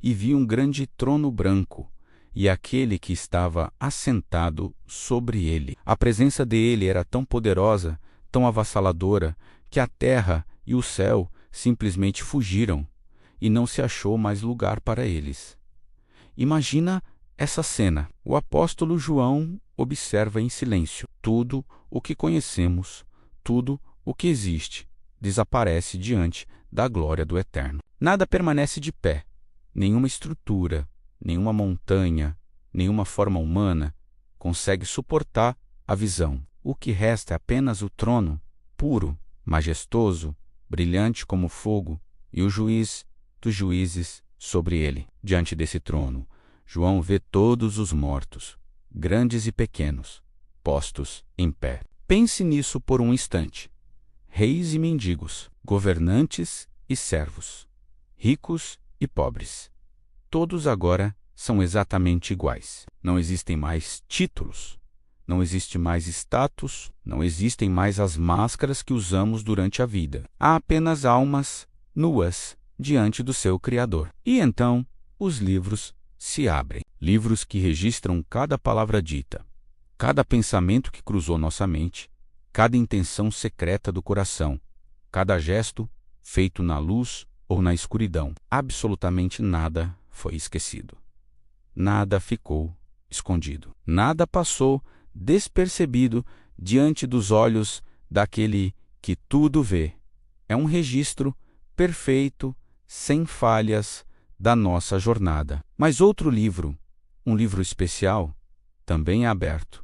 e vi um grande trono branco, e aquele que estava assentado sobre ele. A presença dele era tão poderosa, tão avassaladora, que a terra e o céu simplesmente fugiram, e não se achou mais lugar para eles. Imagina essa cena. O apóstolo João observa em silêncio. Tudo o que conhecemos, tudo o que existe, desaparece diante da glória do Eterno. Nada permanece de pé, nenhuma estrutura, nenhuma montanha, nenhuma forma humana consegue suportar a visão. O que resta é apenas o trono, puro, majestoso, brilhante como fogo, e o juiz dos juízes sobre ele. Diante desse trono, João vê todos os mortos, grandes e pequenos, postos em pé. Pense nisso por um instante. Reis e mendigos, governantes e servos, ricos e pobres. Todos agora são exatamente iguais. Não existem mais títulos, não existe mais status, não existem mais as máscaras que usamos durante a vida. Há apenas almas nuas diante do seu Criador. E então os livros se abrem. Livros que registram cada palavra dita, cada pensamento que cruzou nossa mente, cada intenção secreta do coração, cada gesto feito na luz ou na escuridão. Absolutamente nada foi esquecido. Nada ficou escondido. Nada passou despercebido diante dos olhos daquele que tudo vê. É um registro perfeito, sem falhas, da nossa jornada. Mas outro livro, um livro especial, também é aberto,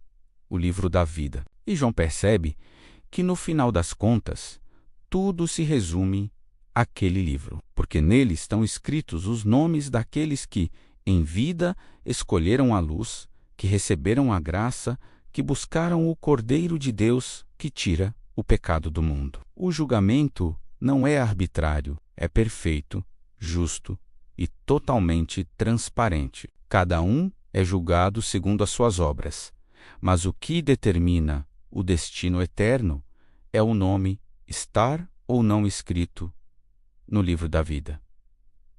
o livro da vida. E João percebe que, no final das contas, tudo se resume àquele livro, porque nele estão escritos os nomes daqueles que, em vida, escolheram a luz, que receberam a graça, que buscaram o Cordeiro de Deus que tira o pecado do mundo. O julgamento não é arbitrário, é perfeito, justo e totalmente transparente. Cada um é julgado segundo as suas obras, mas o que determina o destino eterno é o nome estar ou não escrito no livro da vida.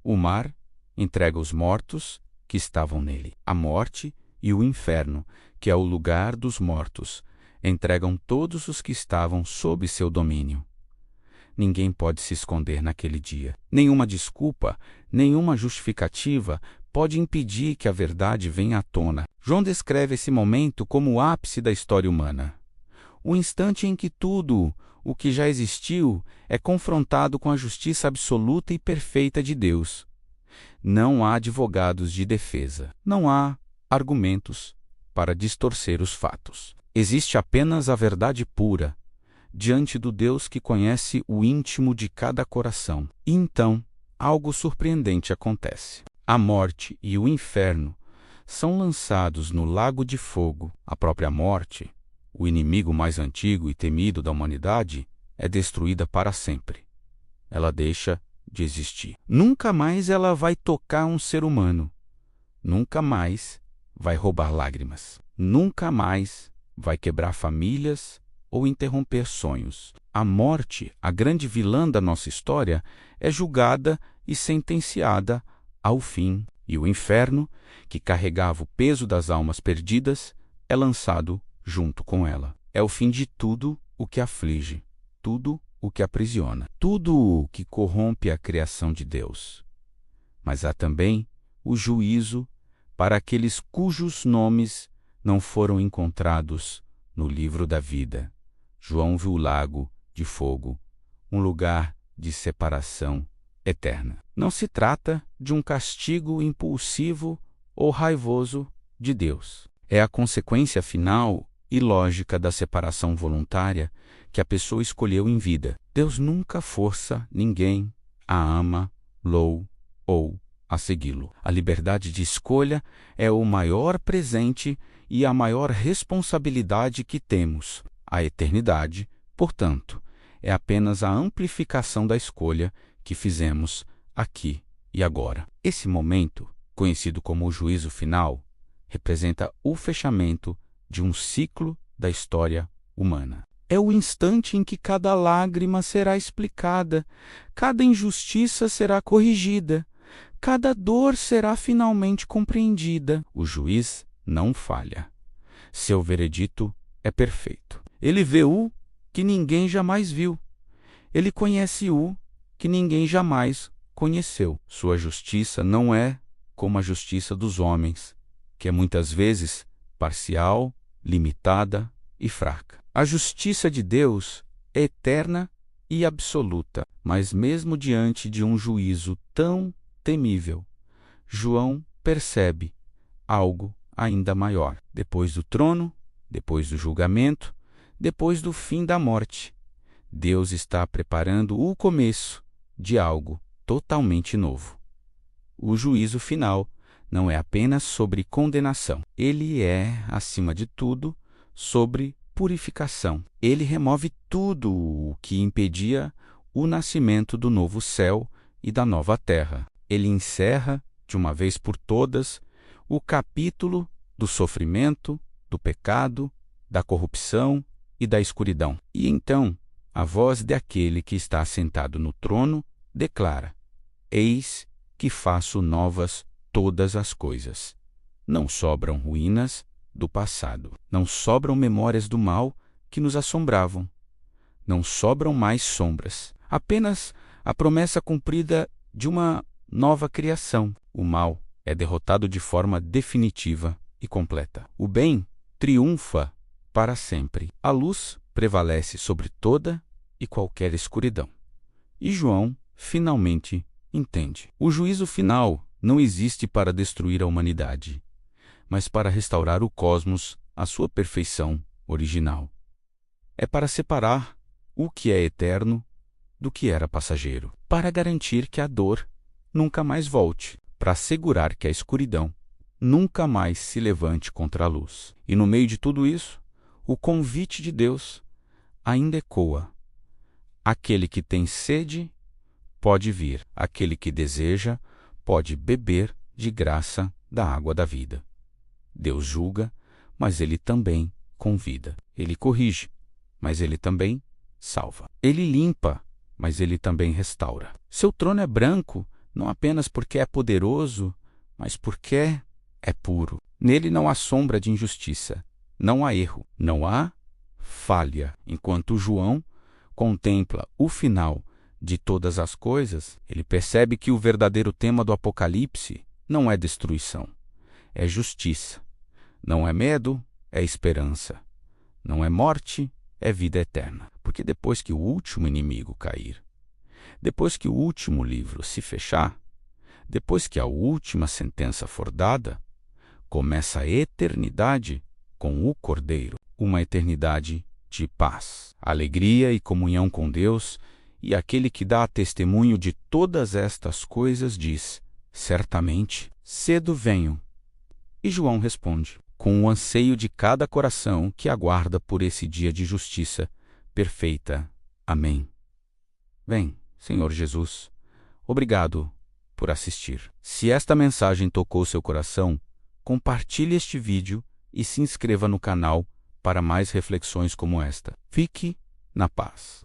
O mar entrega os mortos que estavam nele. A morte e o inferno, que é o lugar dos mortos, entregam todos os que estavam sob seu domínio. Ninguém pode se esconder naquele dia. Nenhuma desculpa, nenhuma justificativa pode impedir que a verdade venha à tona. João descreve esse momento como o ápice da história humana. O instante em que tudo o que já existiu é confrontado com a justiça absoluta e perfeita de Deus. Não há advogados de defesa. Não há argumentos para distorcer os fatos. Existe apenas a verdade pura, diante do Deus que conhece o íntimo de cada coração. E então, algo surpreendente acontece. A morte e o inferno são lançados no lago de fogo. A própria morte, o inimigo mais antigo e temido da humanidade, é destruída para sempre. Ela deixa de existir. Nunca mais ela vai tocar um ser humano. Nunca mais vai roubar lágrimas. Nunca mais vai quebrar famílias ou interromper sonhos. A morte, a grande vilã da nossa história, é julgada e sentenciada ao fim. E o inferno, que carregava o peso das almas perdidas, é lançado junto com ela. É o fim de tudo o que aflige, tudo o que aprisiona, tudo o que corrompe a criação de Deus. Mas há também o juízo para aqueles cujos nomes não foram encontrados no livro da vida. João viu o lago de fogo, um lugar de separação eterna. Não se trata de um castigo impulsivo ou raivoso de Deus. É a consequência final e lógica da separação voluntária que a pessoa escolheu em vida. Deus nunca força ninguém a amá-lo ou a segui-lo. A liberdade de escolha é o maior presente e a maior responsabilidade que temos. A eternidade, portanto, é apenas a amplificação da escolha que fizemos aqui e agora. Esse momento, conhecido como o juízo final, representa o fechamento de um ciclo da história humana. É o instante em que cada lágrima será explicada, cada injustiça será corrigida, cada dor será finalmente compreendida. O juiz não falha. Seu veredito é perfeito. Ele vê o que ninguém jamais viu. Ele conhece o que ninguém jamais conheceu. Sua justiça não é como a justiça dos homens, que é muitas vezes parcial, limitada e fraca. A justiça de Deus é eterna e absoluta, mas mesmo diante de um juízo tão temível, João percebe algo ainda maior. Depois do trono, depois do julgamento, depois do fim da morte, Deus está preparando o começo de algo totalmente novo. O juízo final não é apenas sobre condenação. Ele é, acima de tudo, sobre purificação. Ele remove tudo o que impedia o nascimento do novo céu e da nova terra. Ele encerra, de uma vez por todas, o capítulo do sofrimento, do pecado, da corrupção e da escuridão. E então, a voz daquele que está sentado no trono declara: Eis que faço novas todas as coisas. Não sobram ruínas do passado. Não sobram memórias do mal que nos assombravam. Não sobram mais sombras. Apenas a promessa cumprida de uma nova criação. O mal é derrotado de forma definitiva e completa. O bem triunfa para sempre. A luz prevalece sobre toda e qualquer escuridão. E João finalmente entende. O juízo final não existe para destruir a humanidade, mas para restaurar o cosmos à sua perfeição original. É para separar o que é eterno do que era passageiro, para garantir que a dor nunca mais volte, para assegurar que a escuridão nunca mais se levante contra a luz. E no meio de tudo isso, o convite de Deus ainda ecoa: aquele que tem sede pode vir, aquele que deseja pode beber de graça da água da vida. Deus julga, mas Ele também convida. Ele corrige, mas Ele também salva. Ele limpa, mas Ele também restaura. Seu trono é branco, não apenas porque é poderoso, mas porque é puro. Nele não há sombra de injustiça, não há erro, não há falha. Enquanto João contempla o final de todas as coisas, ele percebe que o verdadeiro tema do Apocalipse não é destruição, é justiça. Não é medo, é esperança. Não é morte, é vida eterna. Porque depois que o último inimigo cair, depois que o último livro se fechar, depois que a última sentença for dada, começa a eternidade com o Cordeiro, uma eternidade de paz, alegria e comunhão com Deus. E aquele que dá testemunho de todas estas coisas diz: certamente, cedo venho. E João responde, com o anseio de cada coração que aguarda por esse dia de justiça perfeita. Amém. Vem, Senhor Jesus. Obrigado por assistir. Se esta mensagem tocou seu coração, compartilhe este vídeo e se inscreva no canal para mais reflexões como esta. Fique na paz.